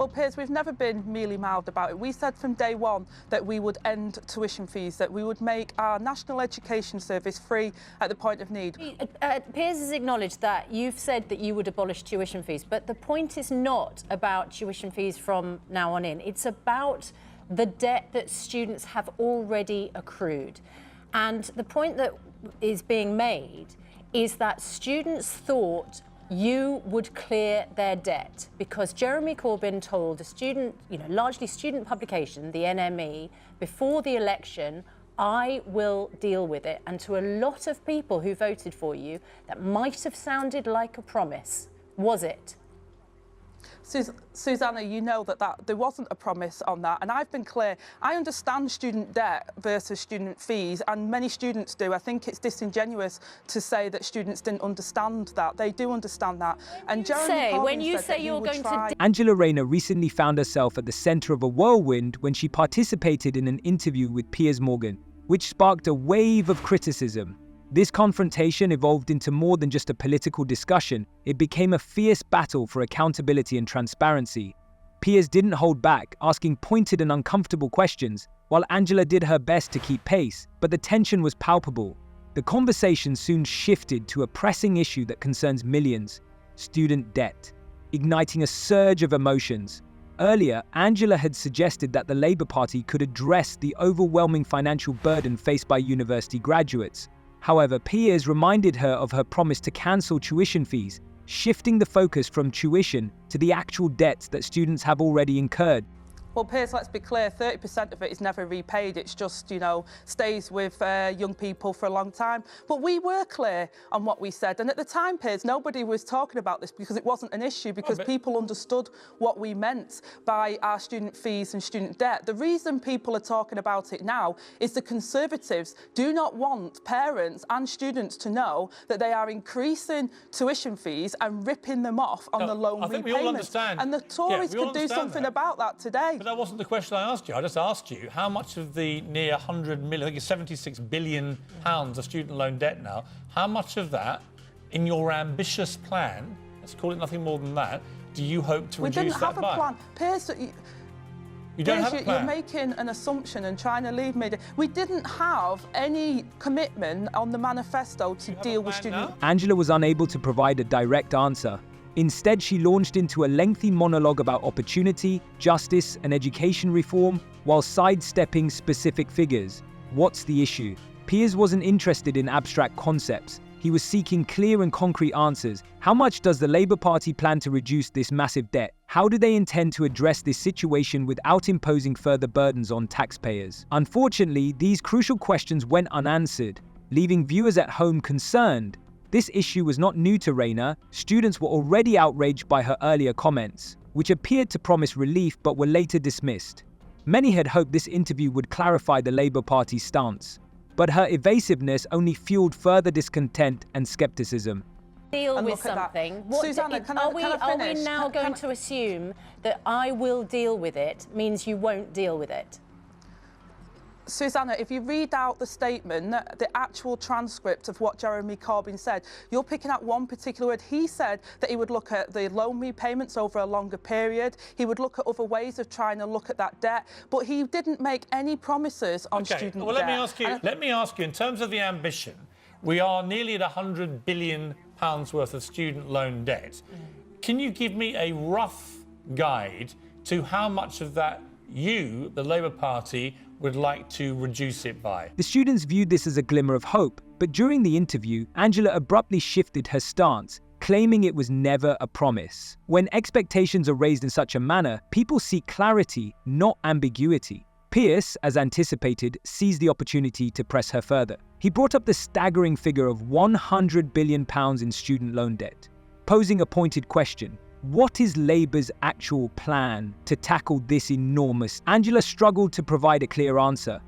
Well, Piers, we've never been mealy-mouthed about it. We said from day one that we would end tuition fees, that we would make our national education service free at the point of need. Piers has acknowledged that you've said that you would abolish tuition fees, but the point is not about tuition fees from now on in. It's about the debt that students have already accrued. And the point that is being made is that students thought you would clear their debt because Jeremy Corbyn told a student, largely student publication, the NME, before the election, I will deal with it. And to a lot of people who voted for you, that might have sounded like a promise. Was it? Susanna, you know that there wasn't a promise on that, and I've been clear. I understand student debt versus student fees, and many students do. I think it's disingenuous to say that students didn't understand that. They do understand that. And when you say you're going to... Angela Rayner recently found herself at the centre of a whirlwind when she participated in an interview with Piers Morgan, which sparked a wave of criticism. This confrontation evolved into more than just a political discussion. It became a fierce battle for accountability and transparency. Piers didn't hold back, asking pointed and uncomfortable questions, while Angela did her best to keep pace, but the tension was palpable. The conversation soon shifted to a pressing issue that concerns millions: student debt, igniting a surge of emotions. Earlier, Angela had suggested that the Labour Party could address the overwhelming financial burden faced by university graduates. However, Piers reminded her of her promise to cancel tuition fees, shifting the focus from tuition to the actual debts that students have already incurred. Well, Piers, let's be clear, 30% of it is never repaid. It's just, stays with young people for a long time. But we were clear on what we said. And at the time, Piers, nobody was talking about this because it wasn't an issue, because people understood what we meant by our student fees and student debt. The reason people are talking about it now is the Conservatives do not want parents and students to know that they are increasing tuition fees and ripping them off on the loan repayments. We all understand. And the Tories could do something about that today. But that wasn't the question I asked you. I just asked you how much of the near 100 million, I think it's 76 billion pounds of student loan debt now, how much of that, in your ambitious plan, let's call it nothing more than that, do you hope to reduce that by? We didn't have a plan. Piers, you don't have a plan? You're making an assumption and trying to leave me. We didn't have any commitment on the manifesto to deal with student... Angela was unable to provide a direct answer. Instead, she launched into a lengthy monologue about opportunity, justice, and education reform, while sidestepping specific figures. What's the issue? Piers wasn't interested in abstract concepts. He was seeking clear and concrete answers. How much does the Labour Party plan to reduce this massive debt? How do they intend to address this situation without imposing further burdens on taxpayers? Unfortunately, these crucial questions went unanswered, leaving viewers at home concerned. This issue was not new to Rayner. Students were already outraged by her earlier comments, which appeared to promise relief but were later dismissed. Many had hoped this interview would clarify the Labour Party's stance, but her evasiveness only fueled further discontent and skepticism. Deal with something. Susanna, are we now going to assume that I will deal with it means you won't deal with it? Susanna, if you read out the statement, the actual transcript of what Jeremy Corbyn said, you're picking out one particular word. He said that he would look at the loan repayments over a longer period. He would look at other ways of trying to look at that debt, but he didn't make any promises on student debt. Well, let me ask you, in terms of the ambition, we are nearly at £100 billion worth of student loan debt. Can you give me a rough guide to how much of that you, the Labour Party, would like to reduce it by? The students viewed this as a glimmer of hope, but during the interview, Angela abruptly shifted her stance, claiming it was never a promise. When expectations are raised in such a manner, people seek clarity, not ambiguity. Piers, as anticipated, seized the opportunity to press her further. He brought up the staggering figure of £100 billion in student loan debt, posing a pointed question. What is Labour's actual plan to tackle this enormous? Angela struggled to provide a clear answer.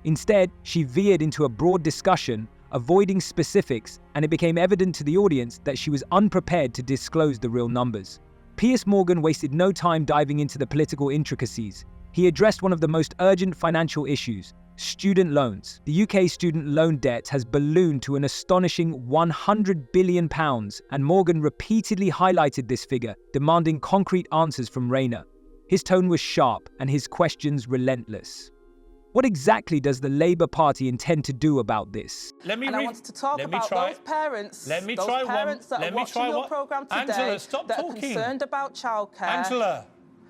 Instead, she veered into a broad discussion, avoiding specifics, and it became evident to the audience that she was unprepared to disclose the real numbers. Piers Morgan wasted no time diving into the political intricacies. He addressed one of the most urgent financial issues: student loans. The UK student loan debt has ballooned to an astonishing £100 billion, and Morgan repeatedly highlighted this figure, demanding concrete answers from Rayner. His tone was sharp and his questions relentless. What exactly does the Labour Party intend to do about this? I wanted to talk about those parents that are watching your programme today that are concerned about childcare. Angela.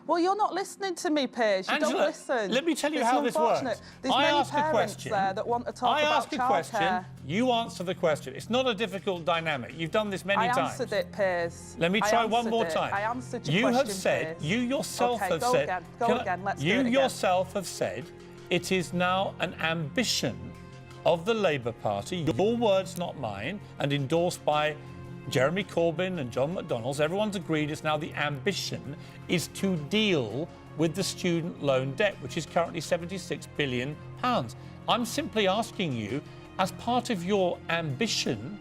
Well, you're not listening to me, Piers. You don't listen. Let me tell you how this works. There's many parents there that want to talk about childcare. I ask a question, you answer the question. It's not a difficult dynamic. You've done this many times. I answered it, Piers. Let me try one more time. I answered your question, you yourself have said... Go again, let's do it again. You yourself have said it is now an ambition of the Labour Party, your words, not mine, and endorsed by Jeremy Corbyn and John McDonnell, everyone's agreed it's now the ambition is to deal with the student loan debt, which is currently £76 billion. I'm simply asking you, as part of your ambition,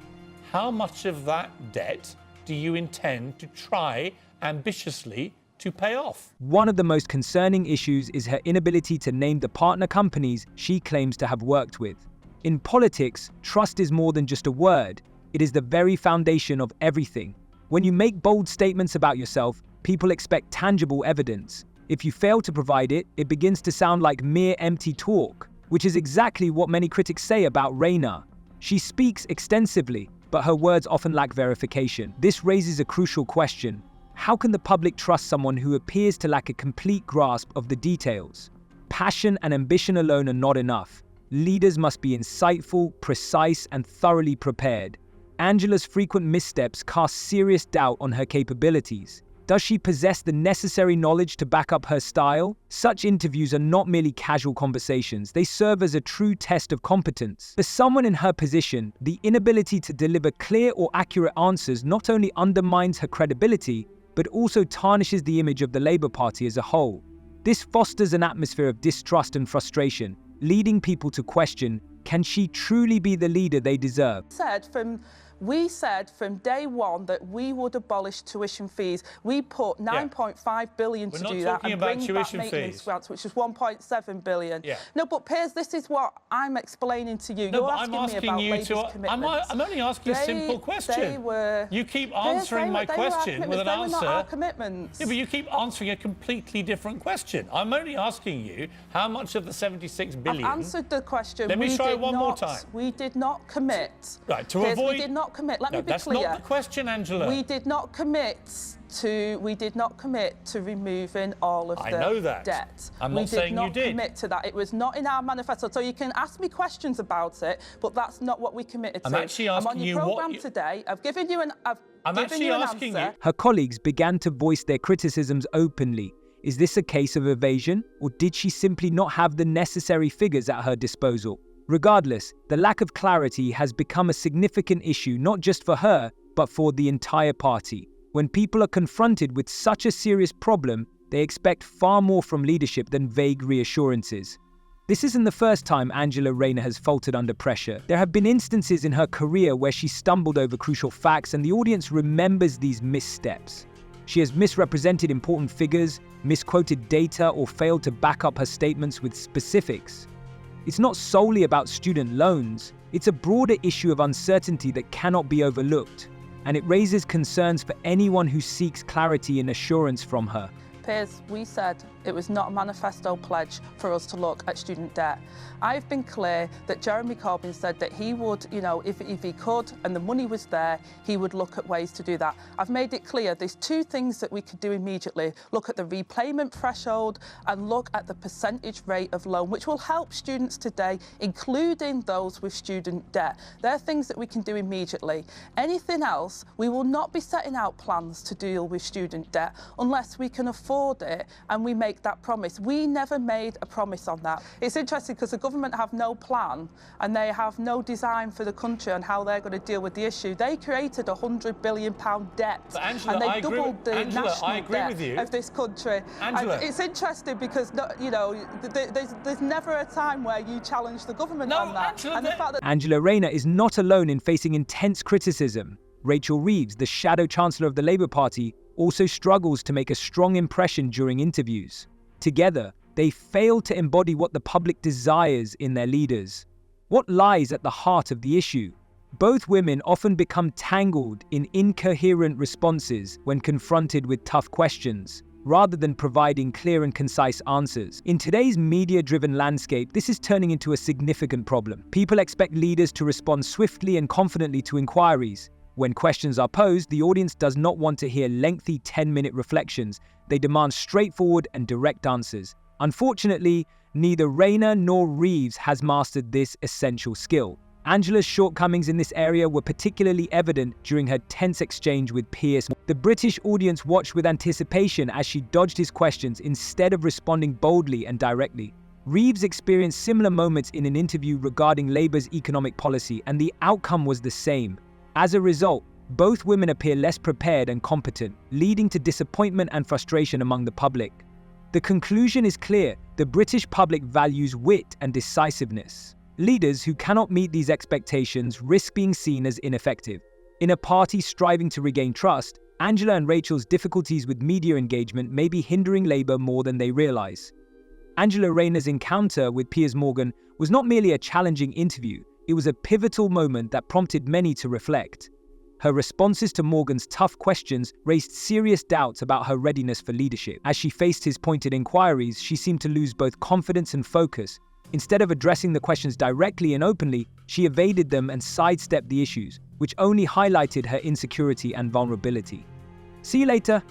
how much of that debt do you intend to try ambitiously to pay off? One of the most concerning issues is her inability to name the partner companies she claims to have worked with. In politics, trust is more than just a word. It is the very foundation of everything. When you make bold statements about yourself, people expect tangible evidence. If you fail to provide it, it begins to sound like mere empty talk, which is exactly what many critics say about Rayner. She speaks extensively, but her words often lack verification. This raises a crucial question. How can the public trust someone who appears to lack a complete grasp of the details? Passion and ambition alone are not enough. Leaders must be insightful, precise, and thoroughly prepared. Angela's frequent missteps cast serious doubt on her capabilities. Does she possess the necessary knowledge to back up her style? Such interviews are not merely casual conversations, they serve as a true test of competence. For someone in her position, the inability to deliver clear or accurate answers not only undermines her credibility, but also tarnishes the image of the Labour Party as a whole. This fosters an atmosphere of distrust and frustration, leading people to question, can she truly be the leader they deserve? We said from day one that we would abolish tuition fees. We put 9.5 billion to do that and bring back maintenance grants, which is 1.7 billion. Yeah. No, but Piers, this is what I'm explaining to you. No, You're asking me about Labour's commitments. I'm only asking a simple question. You keep answering my question with an answer. They were not our commitments. Yeah, but you keep answering a completely different question. I'm only asking you how much of the 76 billion... I've answered the question. Let me try it one more time. We did not commit. Right, to Piers, avoid... we did not commit. Let me be clear. That's not the question, Angela. We did not commit to removing all of the debt. I know that. I'm not saying you did. We did not commit to that. It was not in our manifesto. So you can ask me questions about it, but that's not what we committed to. I'm actually asking you what... I'm on your programme today. I've given you an answer. Her colleagues began to voice their criticisms openly. Is this a case of evasion, or did she simply not have the necessary figures at her disposal? Regardless, the lack of clarity has become a significant issue not just for her, but for the entire party. When people are confronted with such a serious problem, they expect far more from leadership than vague reassurances. This isn't the first time Angela Rayner has faltered under pressure. There have been instances in her career where she stumbled over crucial facts and the audience remembers these missteps. She has misrepresented important figures, misquoted data, or failed to back up her statements with specifics. It's not solely about student loans, it's a broader issue of uncertainty that cannot be overlooked, and it raises concerns for anyone who seeks clarity and assurance from her. Piers, we said it was not a manifesto pledge for us to look at student debt. I've been clear that Jeremy Corbyn said that he would, if he could and the money was there, he would look at ways to do that. I've made it clear there's two things that we could do immediately. Look at the repayment threshold and look at the percentage rate of loan, which will help students today, including those with student debt. They're things that we can do immediately. Anything else, we will not be setting out plans to deal with student debt unless we can afford it and we make that promise. We never made a promise on that. It's interesting because the government have no plan and they have no design for the country on how they're going to deal with the issue. They created a £100 billion debt Angela, and they doubled the national debt of this country. Angela. It's interesting because there's never a time where you challenge the government on that. Angela Rayner is not alone in facing intense criticism. Rachel Reeves, the shadow chancellor of the Labour Party, also struggles to make a strong impression during interviews. Together, they fail to embody what the public desires in their leaders. What lies at the heart of the issue? Both women often become tangled in incoherent responses when confronted with tough questions. rather than providing clear and concise answers. In today's media-driven landscape, this is turning into a significant problem. People expect leaders to respond swiftly and confidently to inquiries. When questions are posed, the audience does not want to hear lengthy 10-minute reflections. They demand straightforward and direct answers. Unfortunately, neither Rayner nor Reeves has mastered this essential skill. Angela's shortcomings in this area were particularly evident during her tense exchange with Piers. The British audience watched with anticipation as she dodged his questions instead of responding boldly and directly. Reeves experienced similar moments in an interview regarding Labour's economic policy, and the outcome was the same. As a result, both women appear less prepared and competent, leading to disappointment and frustration among the public. The conclusion is clear: the British public values wit and decisiveness. Leaders who cannot meet these expectations risk being seen as ineffective. In a party striving to regain trust, Angela and Rachel's difficulties with media engagement may be hindering Labour more than they realise. Angela Rayner's encounter with Piers Morgan was not merely a challenging interview, it was a pivotal moment that prompted many to reflect. Her responses to Morgan's tough questions raised serious doubts about her readiness for leadership. As she faced his pointed inquiries, she seemed to lose both confidence and focus. Instead of addressing the questions directly and openly, she evaded them and sidestepped the issues, which only highlighted her insecurity and vulnerability. See you later.